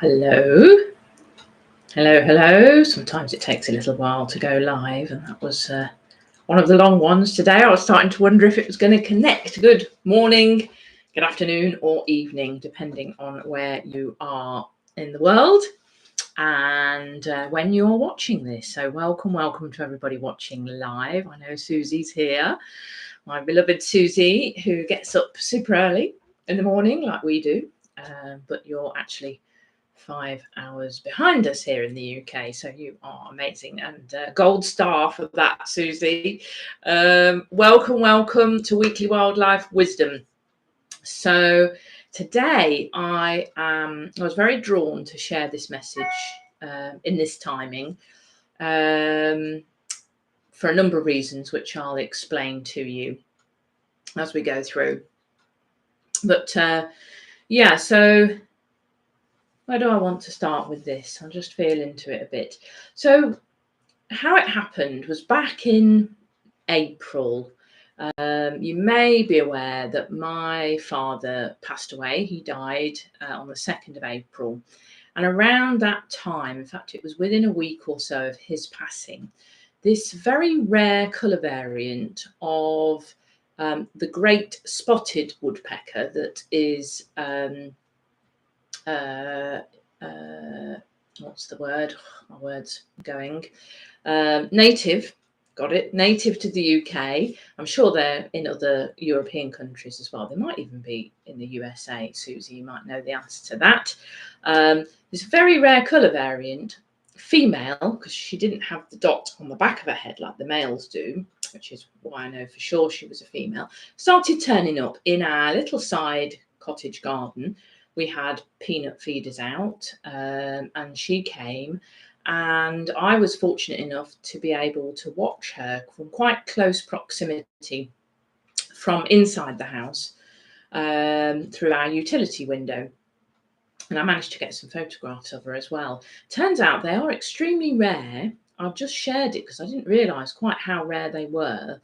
Hello. Hello, hello. Sometimes it takes a little while to go live, and that was one of the long ones today. I was starting to wonder if it was going to connect. Good morning, good afternoon, or evening, depending on where you are in the world and when you're watching this. So welcome to everybody watching live. I know Susie's here, my beloved Susie, who gets up super early in the morning like we do, but you're actually 5 hours behind us here in the UK, so you are amazing, and gold star for that, Susie. Welcome to Weekly Wildlife Wisdom. So today I was very drawn to share this message in this timing for a number of reasons, which I'll explain to you as we go through. But yeah, so where do I want to start with this? I'll just feel into it a bit. So how it happened was back in April. You may be aware that my father passed away. He died on the 2nd of April. And around that time, in fact, it was within a week or so of his passing, this very rare colour variant of the Great Spotted Woodpecker that is what's the word? My word's going. Native, got it. Native to the UK. I'm sure they're in other European countries as well. They might even be in the USA. Susie, you might know the answer to that. This very rare colour variant, female, because she didn't have the dot on the back of her head like the males do, which is why I know for sure she was a female, started turning up in our little side cottage garden. We had peanut feeders out, and she came, and I was fortunate enough to be able to watch her from quite close proximity from inside the house through our utility window. And I managed to get some photographs of her as well. Turns out they are extremely rare. I've just shared it because I didn't realise quite how rare they were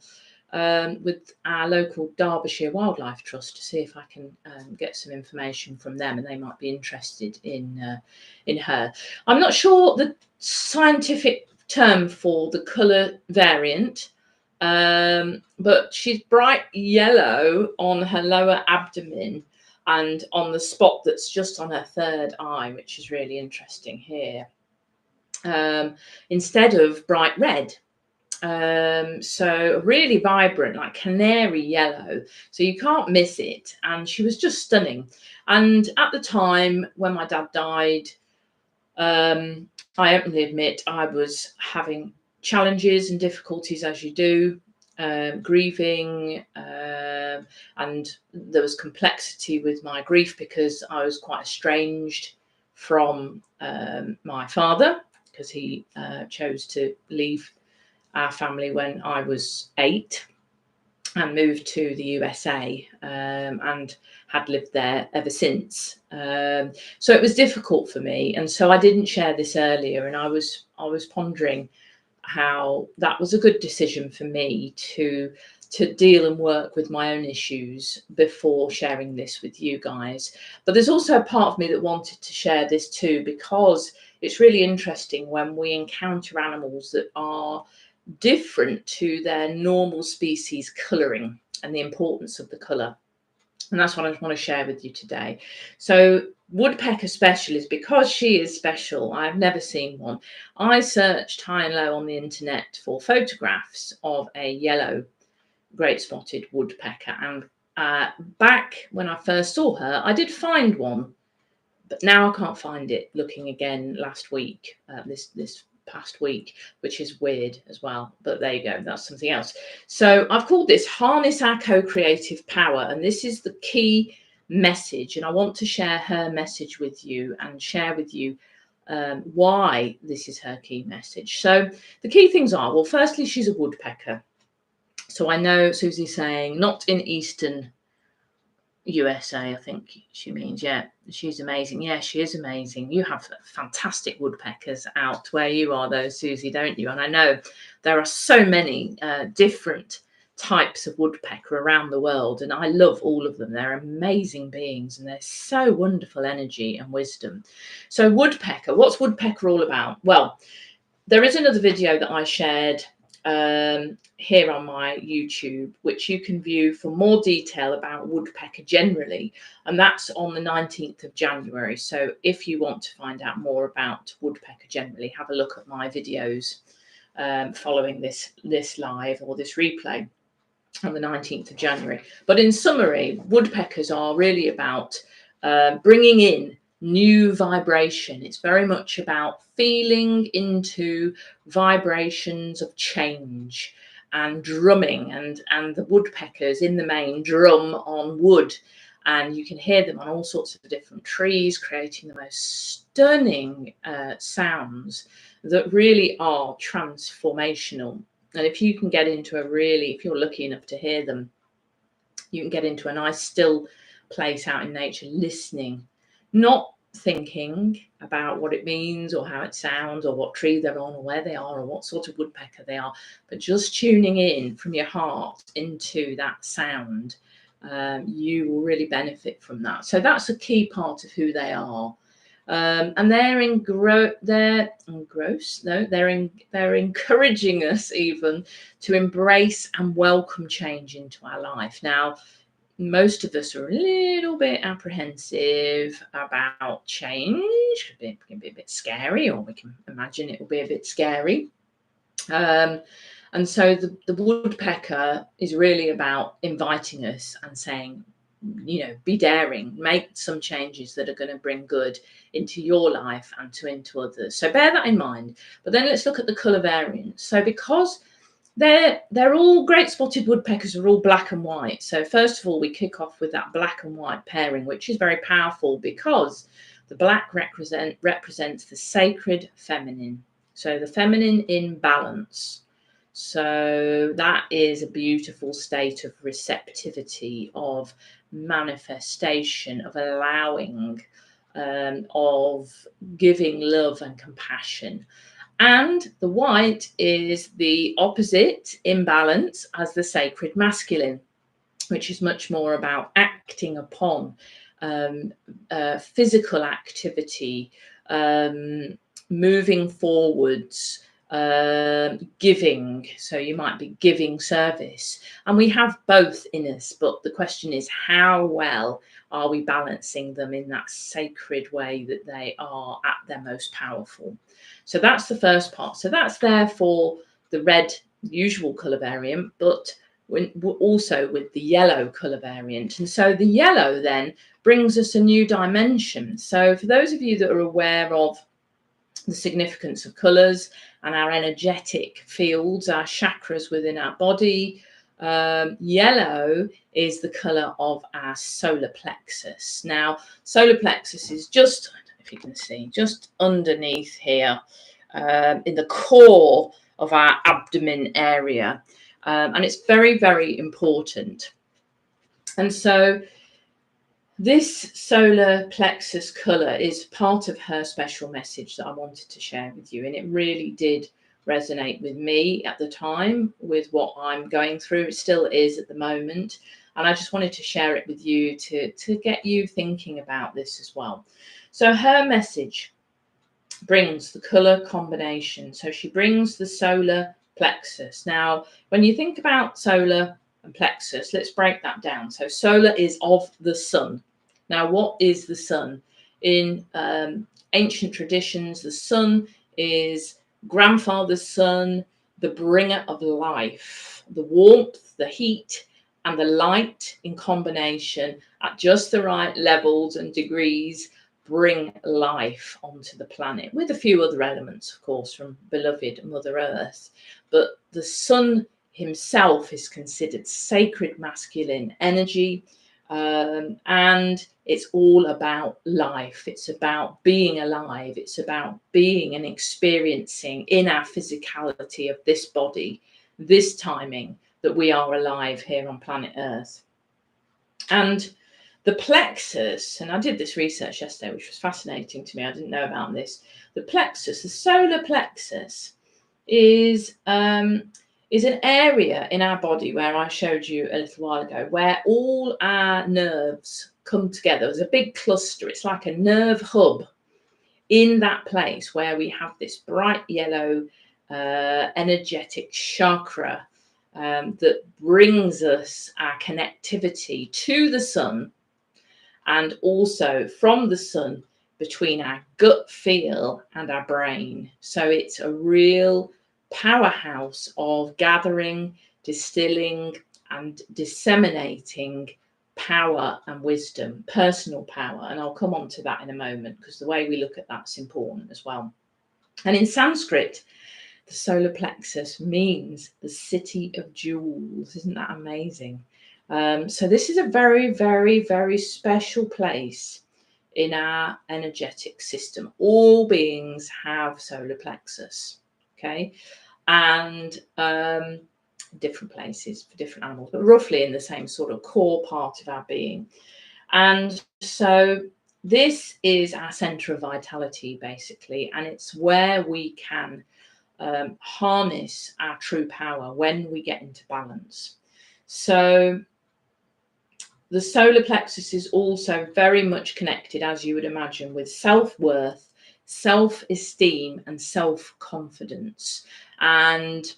with our local Derbyshire Wildlife Trust to see if I can get some information from them, and they might be interested in her. I'm not sure the scientific term for the colour variant, but she's bright yellow on her lower abdomen and on the spot that's just on her third eye, which is really interesting here, instead of bright red. So really vibrant, like canary yellow, so you can't miss it. And she was just stunning. And at the time when my dad died, I openly admit I was having challenges and difficulties, as you do, grieving, and there was complexity with my grief because I was quite estranged from my father, because he chose to leave our family when I was 8 and moved to the USA, and had lived there ever since. So it was difficult for me, and so I didn't share this earlier, and I was pondering how that was a good decision for me to deal and work with my own issues before sharing this with you guys. But there's also a part of me that wanted to share this too, because it's really interesting when we encounter animals that are different to their normal species colouring and the importance of the colour. And that's what I want to share with you today. So woodpecker special is because she is special. I've never seen one. I searched high and low on the internet for photographs of a yellow great spotted woodpecker, and back when I first saw her, I did find one, but now I can't find it. Looking again last week, this past week, which is weird as well, but there you go, that's something else. So I've called this Harness Our Co-Creative Power, and this is the key message, and I want to share her message with you and share with you why this is her key message. So the key things are, well, firstly, she's a woodpecker. So I know Susie's saying not in Eastern USA, I think she means. Yeah, she's amazing. Yeah, she is amazing. You have fantastic woodpeckers out where you are though, Susie, don't you? And I know there are so many different types of woodpecker around the world, and I love all of them. They're amazing beings and they're so wonderful energy and wisdom. So woodpecker, what's woodpecker all about? Well, there is another video that I shared here on my YouTube, which you can view for more detail about woodpecker generally, and that's on the 19th of January. So if you want to find out more about woodpecker generally, have a look at my videos following this live or this replay on the 19th of January. But in summary, woodpeckers are really about bringing in new vibration. It's very much about feeling into vibrations of change and drumming, and the woodpeckers in the main drum on wood, and you can hear them on all sorts of different trees, creating the most stunning sounds that really are transformational. And if you can get into if you're lucky enough to hear them, you can get into a nice still place out in nature, listening, not thinking about what it means or how it sounds or what tree they're on or where they are or what sort of woodpecker they are, but just tuning in from your heart into that sound. You will really benefit from that. So that's a key part of who they are. And they're encouraging us even to embrace and welcome change into our life. Now, most of us are a little bit apprehensive about change. It can be a bit scary, or we can imagine it will be a bit scary. And so the woodpecker is really about inviting us and saying, you know, be daring, make some changes that are going to bring good into your life and into others. So bear that in mind. But then let's look at the colour variants. So because they're all great spotted woodpeckers are all black and white. So first of all, we kick off with that black and white pairing, which is very powerful because the black represents the sacred feminine. So the feminine in balance. So that is a beautiful state of receptivity, of manifestation, of allowing, of giving love and compassion. And the white is the opposite imbalance as the sacred masculine, which is much more about acting upon physical activity, moving forwards, giving. So you might be giving service, and we have both in us, but the question is, how well are we balancing them in that sacred way that they are at their most powerful? So that's the first part. So that's there for the red usual color variant, but also with the yellow color variant. And so the yellow then brings us a new dimension. So for those of you that are aware of the significance of colors and our energetic fields, our chakras within our body, yellow is the color of our solar plexus. Now, solar plexus is just, I don't know if you can see, just underneath here, in the core of our abdomen area. And it's very, very important. And so this solar plexus colour is part of her special message that I wanted to share with you. And it really did resonate with me at the time with what I'm going through. It still is at the moment. And I just wanted to share it with you to get you thinking about this as well. So her message brings the colour combination. So she brings the solar plexus. Now, when you think about solar and plexus, let's break that down. So solar is of the sun. Now, what is the sun? In ancient traditions, the sun is grandfather's sun, the bringer of life, the warmth, the heat, and the light in combination at just the right levels and degrees bring life onto the planet, with a few other elements, of course, from beloved Mother Earth. But the sun himself is considered sacred masculine energy, and it's all about life. It's about being alive. It's about being and experiencing in our physicality of this body, this timing, that we are alive here on planet Earth. And the plexus, and I did this research yesterday, which was fascinating to me. I didn't know about this. The plexus, the solar plexus, is is an area in our body where I showed you a little while ago, where all our nerves come together. There's a big cluster. It's like a nerve hub in that place where we have this bright yellow energetic chakra that brings us our connectivity to the sun, and also from the sun between our gut feel and our brain. So it's a real powerhouse of gathering, distilling, and disseminating power and wisdom, personal power. And I'll come on to that in a moment, because the way we look at that's important as well. And in Sanskrit, the solar plexus means the city of jewels. Isn't that amazing? So this is a very, very, very special place in our energetic system. All beings have solar plexus, okay? And different places for different animals, but roughly in the same sort of core part of our being. And so this is our center of vitality, basically, and it's where we can harness our true power when we get into balance. So the solar plexus is also very much connected, as you would imagine, with self-worth, self-esteem, and self-confidence. And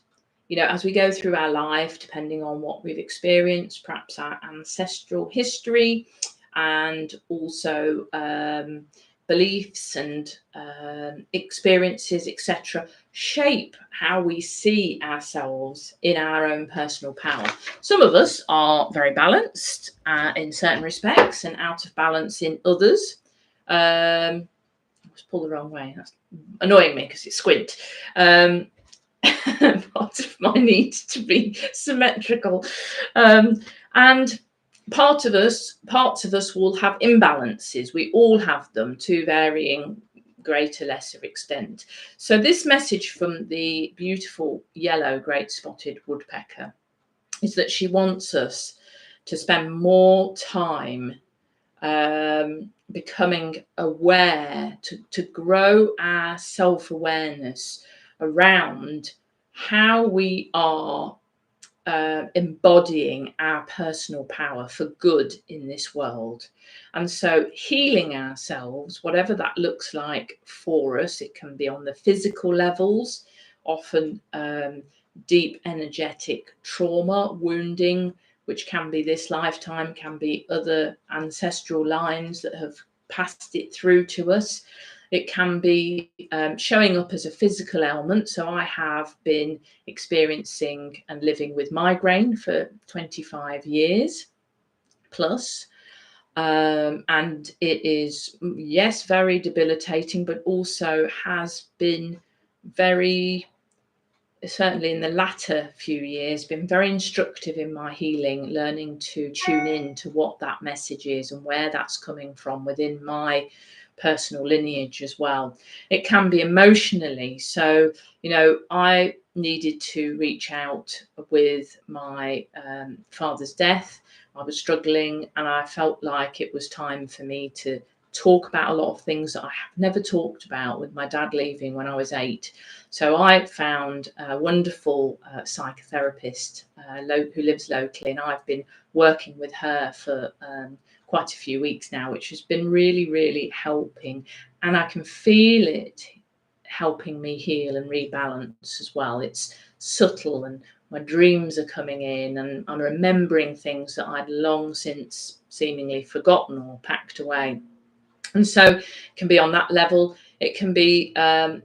you know, as we go through our life, depending on what we've experienced, perhaps our ancestral history, and also beliefs and experiences, etc., shape how we see ourselves in our own personal power. Some of us are very balanced in certain respects and out of balance in others. I was pulled the wrong way. That's annoying me because it's squint. Part of my need to be symmetrical, and parts of us will have imbalances. We all have them to varying greater, lesser extent. So this message from the beautiful yellow Great Spotted Woodpecker is that she wants us to spend more time becoming aware, to grow our self-awareness around how we are embodying our personal power for good in this world. And so healing ourselves, whatever that looks like for us, it can be on the physical levels, often deep energetic trauma, wounding, which can be this lifetime, can be other ancestral lines that have passed it through to us. It can be showing up as a physical ailment. So I have been experiencing and living with migraine for 25 years plus. And it is, yes, very debilitating, but also has been very, certainly in the latter few years, been very instructive in my healing, learning to tune in to what that message is and where that's coming from within my personal lineage as well. It can be emotionally. So, you know, I needed to reach out with my father's death. I was struggling, and I felt like it was time for me to talk about a lot of things that I have never talked about, with my dad leaving when I was 8. So I found a wonderful psychotherapist who lives locally, and I've been working with her for quite a few weeks now, which has been really, really helping. And I can feel it helping me heal and rebalance as well. It's subtle, and my dreams are coming in, and I'm remembering things that I'd long since seemingly forgotten or packed away. And so it can be on that level. It can be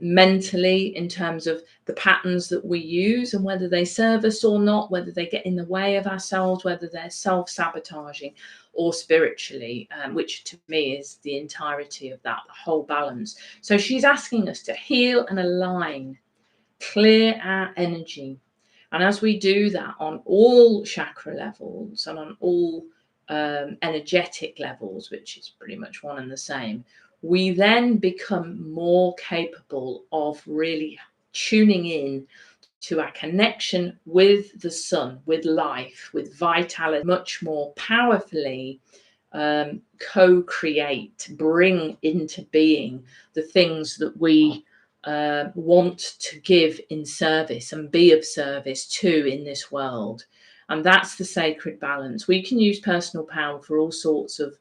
mentally, in terms of the patterns that we use and whether they serve us or not, whether they get in the way of ourselves, whether they're self-sabotaging, or spiritually, which to me is the entirety of that, the whole balance. So she's asking us to heal and align, clear our energy. And as we do that on all chakra levels and on all energetic levels, which is pretty much one and the same, we then become more capable of really tuning in to our connection with the sun, with life, with vitality, much more powerfully co-create, bring into being the things that we want to give in service and be of service to in this world. And that's the sacred balance. We can use personal power for all sorts of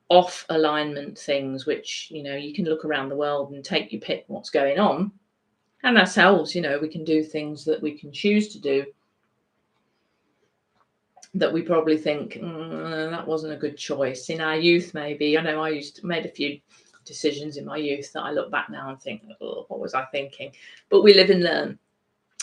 off alignment things, which, you know, you can look around the world and take your pick what's going on. And ourselves, you know, we can do things that we can choose to do that we probably think that wasn't a good choice. In our youth, maybe, I know I made a few decisions in my youth that I look back now and think, oh, what was I thinking? But we live and learn.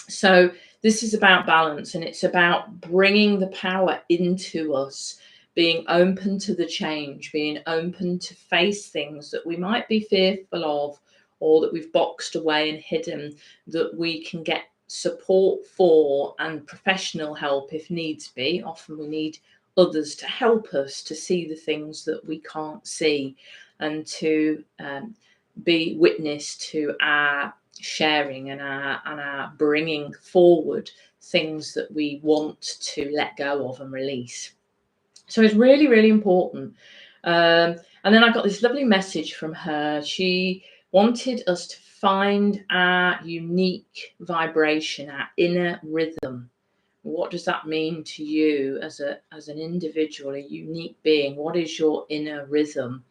So this is about balance, and it's about bringing the power into us, being open to the change, being open to face things that we might be fearful of, or that we've boxed away and hidden, that we can get support for and professional help if needs be. Often we need others to help us to see the things that we can't see, and to be witness to our sharing and our bringing forward things that we want to let go of and release. So it's really, really important. And then I got this lovely message from her. She wanted us to find our unique vibration, our inner rhythm. What does that mean to you as an individual, a unique being? What is your inner rhythm?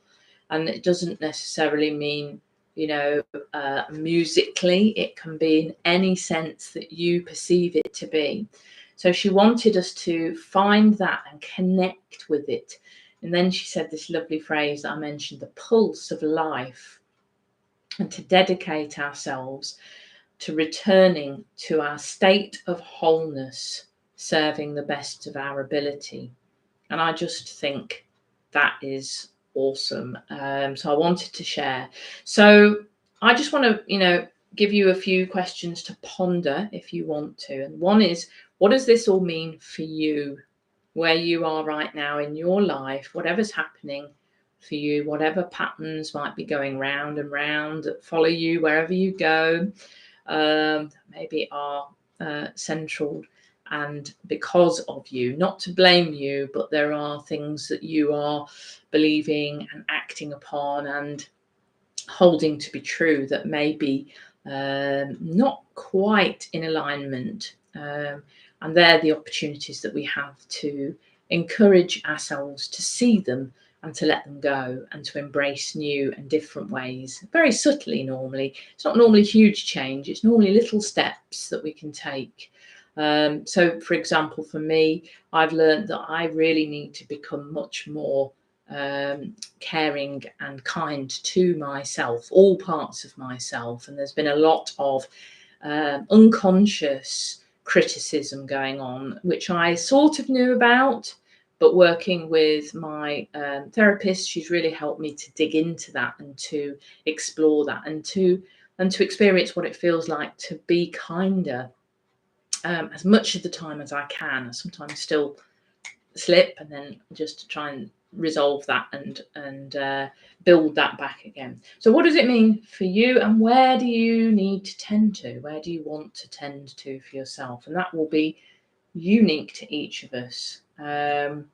And it doesn't necessarily mean, you know, musically. It can be in any sense that you perceive it to be. So she wanted us to find that and connect with it. And then she said this lovely phrase that I mentioned, the pulse of life, and to dedicate ourselves to returning to our state of wholeness, serving the best of our ability. And I just think that is awesome. So I wanted to share. So I just want to, you know, give you a few questions to ponder if you want to. And one is, what does this all mean for you, where you are right now in your life, whatever's happening for you, whatever patterns might be going round and round that follow you wherever you go, maybe are central and because of you, not to blame you, but there are things that you are believing and acting upon and holding to be true that may be not quite in alignment. And they're the opportunities that we have to encourage ourselves to see them and to let them go and to embrace new and different ways, very subtly normally. It's not normally huge change, it's normally little steps that we can take. So, for example, for me, I've learned that I really need to become much more caring and kind to myself, all parts of myself. And there's been a lot of unconscious criticism going on, which I sort of knew about, but working with my therapist, she's really helped me to dig into that and to explore that and to experience what it feels like to be kinder as much of the time as I can. I sometimes still slip, and then just to try and resolve that and build that back again. So what does it mean for you, and where do you need to tend to? Where do you want to tend to for yourself? And that will be unique to each of us. And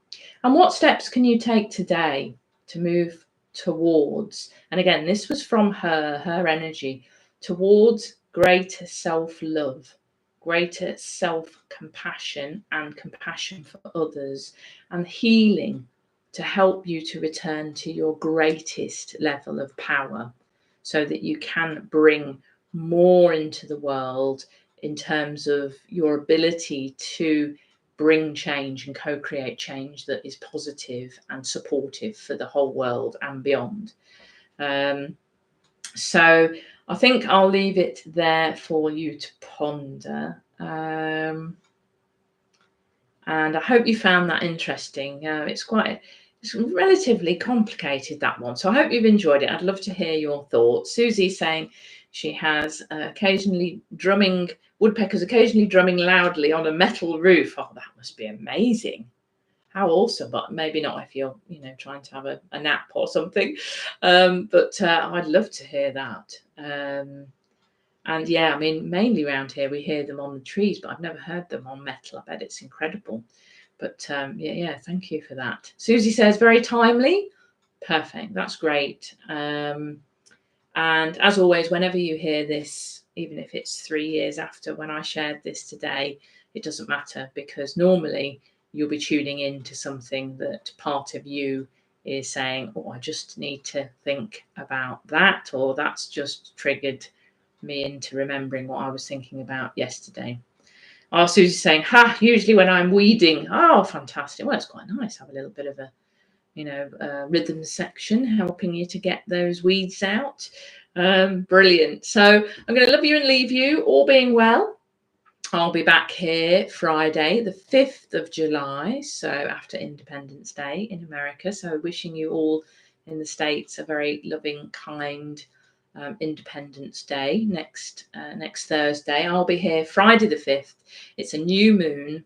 what steps can you take today to move towards, and again, this was from her energy, towards greater self-love, greater self-compassion and compassion for others, and healing to help you to return to your greatest level of power so that you can bring more into the world in terms of your ability to bring change and co-create change that is positive and supportive for the whole world and beyond. So I think I'll leave it there for you to ponder. And I hope you found that interesting. It's relatively complicated, that one. So I hope you've enjoyed it. I'd love to hear your thoughts. Susie's saying she has woodpeckers occasionally drumming loudly on a metal roof. Oh, that must be amazing. How awesome, but maybe not if you're, you know, trying to have a nap or something. But I'd love to hear that. And yeah, I mean, mainly around here we hear them on the trees, but I've never heard them on metal. I bet it's incredible. But yeah, thank you for that. Susie says, very timely. Perfect. That's great. And as always, whenever you hear this, even if it's 3 years after when I shared this today, it doesn't matter, because normally you'll be tuning in to something that part of you is saying, oh, I just need to think about that, or that's just triggered me into remembering what I was thinking about yesterday. Oh, Susie's saying, usually when I'm weeding. Oh, fantastic. Well, it's quite nice to have a little bit of a, rhythm section helping you to get those weeds out. Brilliant. So I'm going to love you and leave you, all being well. I'll be back here Friday, the 5th of July, so after Independence Day in America. So wishing you all in the States a very loving, kind Independence Day next Thursday. I'll be here Friday the 5th. It's a new moon.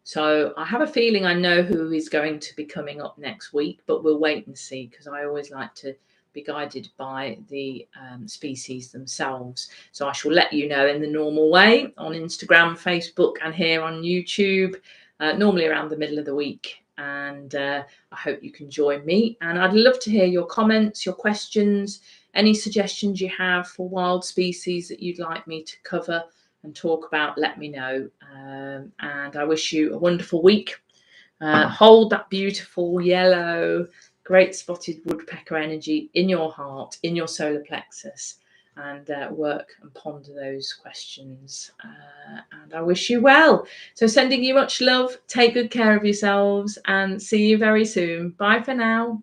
So I have a feeling I know who is going to be coming up next week, but we'll wait and see, because I always like to be guided by the species themselves. So I shall let you know in the normal way on Instagram, Facebook, and here on YouTube, normally around the middle of the week. And I hope you can join me. And I'd love to hear your comments, your questions, any suggestions you have for wild species that you'd like me to cover and talk about. Let me know. And I wish you a wonderful week. Hold that beautiful yellow great spotted woodpecker energy in your heart, in your solar plexus, and work and ponder those questions. And I wish you well. So sending you much love. Take good care of yourselves and see you very soon. Bye for now.